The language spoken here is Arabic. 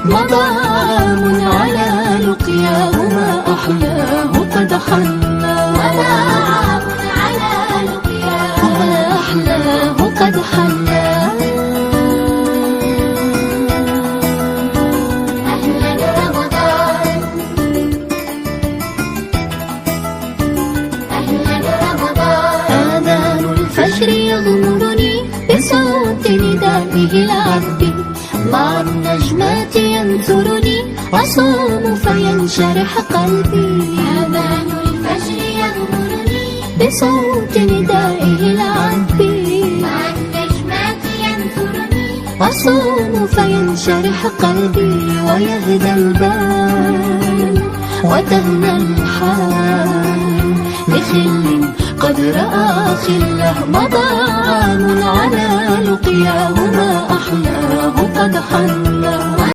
مضى عام على لقياه ما أحلاه قد حلى. مضى عام على لقياه ما أحلاه قد حلى. أهلا رمضان أهلا رمضان. آذان الفجر يغمرني بصوت ندائه العذب، مع النجمات ينثرني أصوم فينشرح قلبي. آذان الفجر يغمرني بصوت ندائه العذب، مع النجمات ينثرني أصوم فينشرح قلبي. ويهدى البال وتهنى الحال لخل قد رأى خله. مضى عام على لقياه ما أحلاه قد حلى.